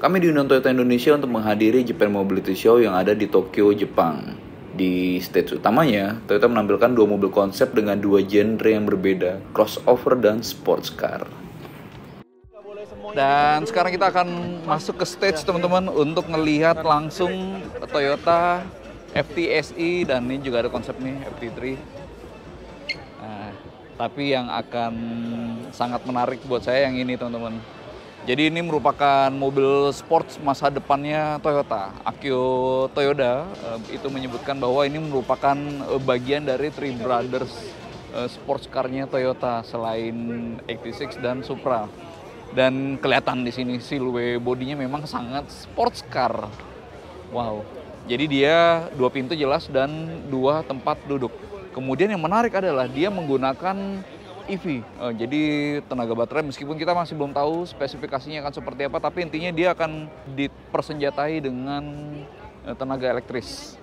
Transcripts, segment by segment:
Kami diundang Toyota Indonesia untuk menghadiri Japan Mobility Show yang ada di Tokyo, Jepang. Di stage utamanya, Toyota menampilkan dua mobil konsep dengan dua genre yang berbeda, crossover dan sports car. Dan sekarang kita akan masuk ke stage teman-teman untuk melihat langsung Toyota FTSE, dan ini juga ada konsep nih FT3. Nah, tapi yang akan sangat menarik buat saya yang ini teman-teman. Jadi ini merupakan mobil sports masa depannya Toyota. Akio Toyoda itu menyebutkan bahwa ini merupakan bagian dari Three Brothers sports car-nya Toyota selain 86 dan Supra. Dan kelihatan di sini silhouette bodinya memang sangat sports car. Wow. Jadi dia dua pintu jelas dan dua tempat duduk. Kemudian yang menarik adalah dia menggunakan EV, jadi tenaga baterai, meskipun kita masih belum tahu spesifikasinya akan seperti apa, tapi intinya dia akan dipersenjatai dengan tenaga elektris.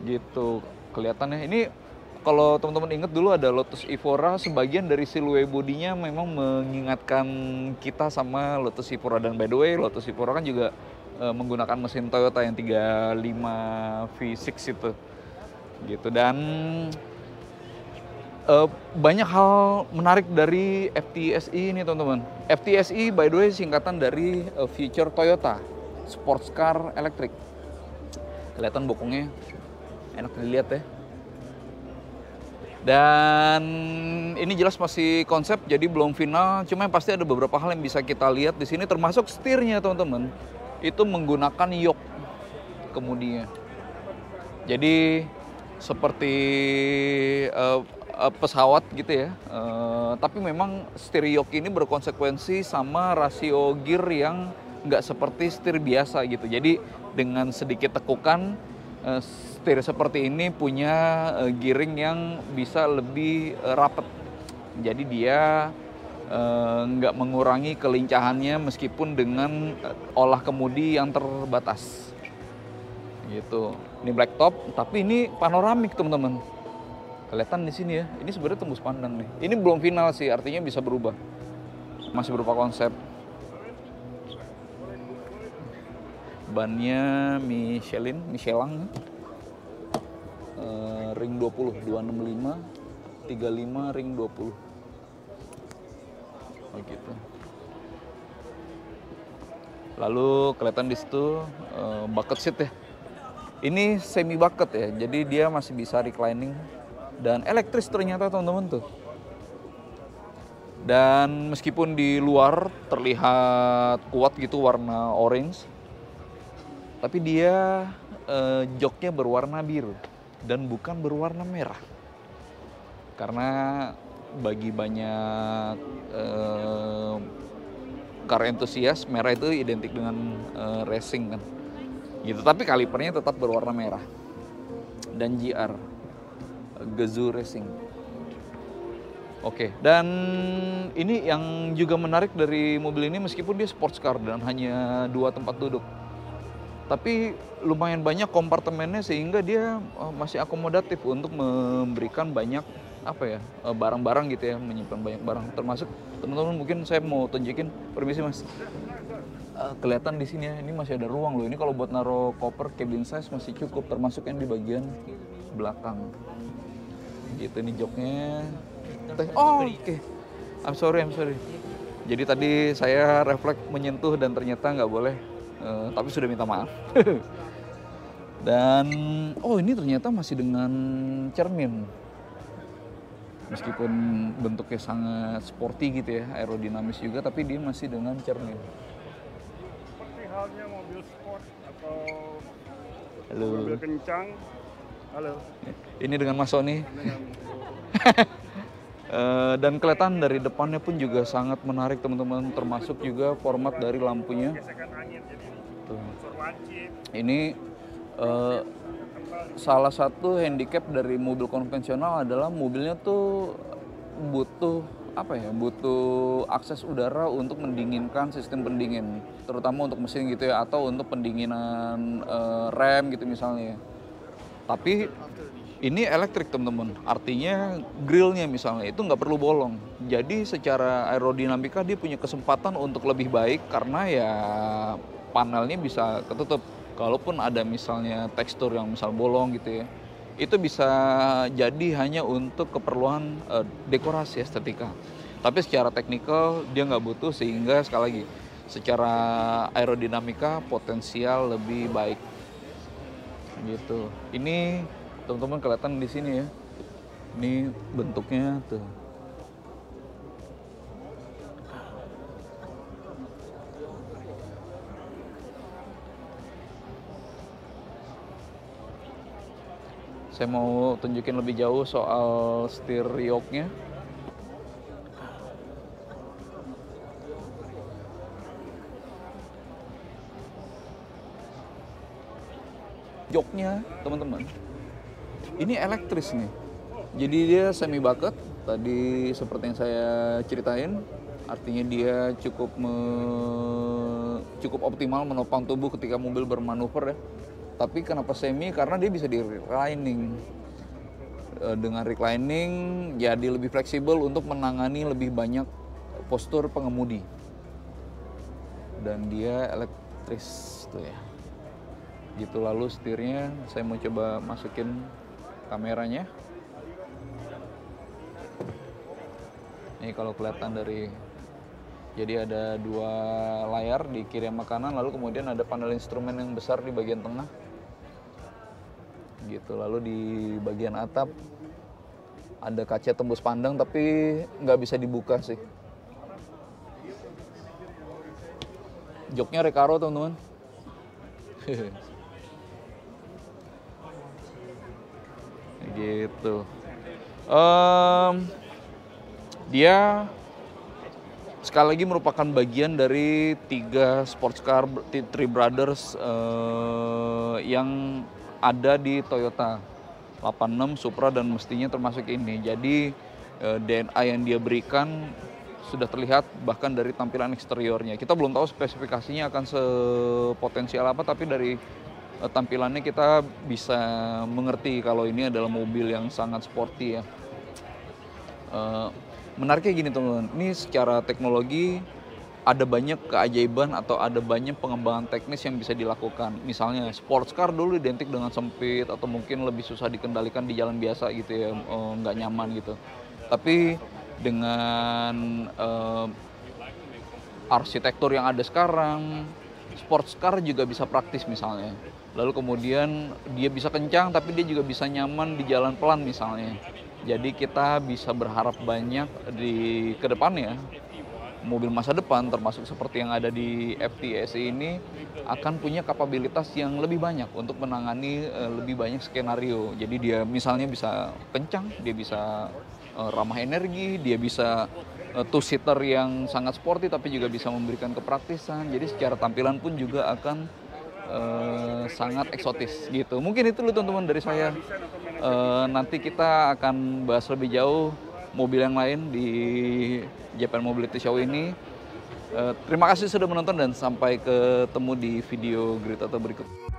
Gitu kelihatannya. Ini kalau teman-teman ingat dulu ada Lotus Evora, sebagian dari silhouette bodinya memang mengingatkan kita sama Lotus Evora. Dan by the way, Lotus Evora kan juga menggunakan mesin Toyota yang 35 V6 itu. Gitu. Dan banyak hal menarik dari FTSE ini teman-teman. FTSE by the way singkatan dari Future Toyota Sports Car Electric. Kelihatan bokongnya enak dilihat ya. Dan ini jelas masih konsep, jadi belum final. Cuma yang pasti ada beberapa hal yang bisa kita lihat di sini, termasuk setirnya teman-teman. Itu menggunakan yoke kemudian. Jadi seperti pesawat gitu ya, tapi memang setir yoke ini berkonsekuensi sama rasio gear yang nggak seperti setir biasa gitu. Jadi dengan sedikit tekukan, setir seperti ini punya gearing yang bisa lebih rapat. Jadi dia nggak mengurangi kelincahannya meskipun dengan olah kemudi yang terbatas. Gitu. Ini black top, tapi ini panoramik teman-teman. Kelihatan di sini ya, ini sebenarnya tembus pandang nih. Ini belum final sih, artinya bisa berubah. Masih berupa konsep. Bannya Michelin, ring 20, 265, 35 ring 20. Begitu. Lalu kelihatan di situ bucket seat ya. Ini semi bucket ya, jadi dia masih bisa reclining. Dan elektris ternyata teman-teman tuh. Dan meskipun di luar terlihat kuat gitu warna orange, tapi dia joknya berwarna biru dan bukan berwarna merah. Karena bagi banyak car enthusiast, merah itu identik dengan racing kan. Gitu, tapi kalipernya tetap berwarna merah. Dan GR Gazoo Racing. Oke, dan ini yang juga menarik dari mobil ini, meskipun dia sports car dan hanya dua tempat duduk, tapi lumayan banyak kompartemennya sehingga dia masih akomodatif untuk memberikan banyak barang-barang gitu ya, menyimpan banyak barang. Termasuk teman-teman mungkin saya mau tunjukin, permisi mas. Kelihatan di sini ya, ini masih ada ruang loh. Ini kalau buat naruh koper cabin size masih cukup, termasuk yang di bagian belakang. Gitu, ini joknya. Oh, oke. I'm sorry. Jadi tadi saya refleks menyentuh dan ternyata nggak boleh, tapi sudah minta maaf. Dan ini ternyata masih dengan cermin. Meskipun bentuknya sangat sporty gitu ya, aerodinamis juga, tapi dia masih dengan cermin. Seperti halnya mobil sport atau Halo. mobil kencang. Halo. Ini dengan Mas Sony. Dan kelihatan dari depannya pun juga sangat menarik teman-teman, termasuk juga format dari lampunya. Gesekan angin jadi tuh. unsur lancip. Ini salah satu handicap dari mobil konvensional adalah mobilnya tuh butuh butuh akses udara untuk mendinginkan sistem pendingin, terutama untuk mesin gitu ya, atau untuk pendinginan rem gitu misalnya. Tapi ini elektrik teman-teman, artinya grillnya misalnya itu nggak perlu bolong. Jadi secara aerodinamika dia punya kesempatan untuk lebih baik karena ya panelnya bisa ketutup. Kalaupun ada misalnya tekstur yang misal bolong gitu ya, itu bisa jadi hanya untuk keperluan dekorasi estetika. Tapi secara teknikal dia nggak butuh, sehingga sekali lagi secara aerodinamika potensial lebih baik gitu. Ini teman-teman kelihatan di sini ya, ini bentuknya tuh. Saya mau tunjukin lebih jauh soal setir yoke-nya. Joknya teman-teman, ini elektris nih. Jadi dia semi bucket, tadi seperti yang saya ceritain. Artinya dia cukup optimal menopang tubuh ketika mobil bermanuver ya. Tapi kenapa semi? Karena dia bisa di reclining. Dengan reclining jadi lebih fleksibel untuk menangani lebih banyak postur pengemudi. Dan dia elektris tuh ya. Gitu, lalu setirnya saya mau coba masukin kameranya. Ini kalau kelihatan dari, jadi ada dua layar di kiri sama kanan, lalu kemudian ada panel instrumen yang besar di bagian tengah. Gitu, lalu di bagian atap ada kaca tembus pandang tapi nggak bisa dibuka sih. Joknya Recaro teman-teman. Gitu. Dia sekali lagi merupakan bagian dari 3 sports car, 3 brothers yang ada di Toyota 86, Supra, dan mestinya termasuk ini. Jadi DNA yang dia berikan sudah terlihat bahkan dari tampilan eksteriornya. Kita belum tahu spesifikasinya akan sepotensial apa, tapi dari tampilannya kita bisa mengerti kalau ini adalah mobil yang sangat sporty ya. Menariknya gini teman-teman, ini secara teknologi ada banyak keajaiban atau ada banyak pengembangan teknis yang bisa dilakukan. Misalnya sports car dulu identik dengan sempit atau mungkin lebih susah dikendalikan di jalan biasa gitu ya, nggak nyaman gitu. Tapi dengan arsitektur yang ada sekarang, sports car juga bisa praktis misalnya. Lalu kemudian dia bisa kencang tapi dia juga bisa nyaman di jalan pelan misalnya. Jadi kita bisa berharap banyak di kedepannya mobil masa depan termasuk seperti yang ada di FTSE ini akan punya kapabilitas yang lebih banyak untuk menangani lebih banyak skenario. Jadi dia misalnya bisa kencang, dia bisa ramah energi, dia bisa two-seater yang sangat sporty tapi juga bisa memberikan kepraktisan. Jadi secara tampilan pun juga akan sangat eksotis gitu. Mungkin itu loh teman-teman dari saya. Nanti kita akan bahas lebih jauh mobil yang lain di Japan Mobility Show ini. Terima kasih sudah menonton dan sampai ketemu di video Grid Auto berikut.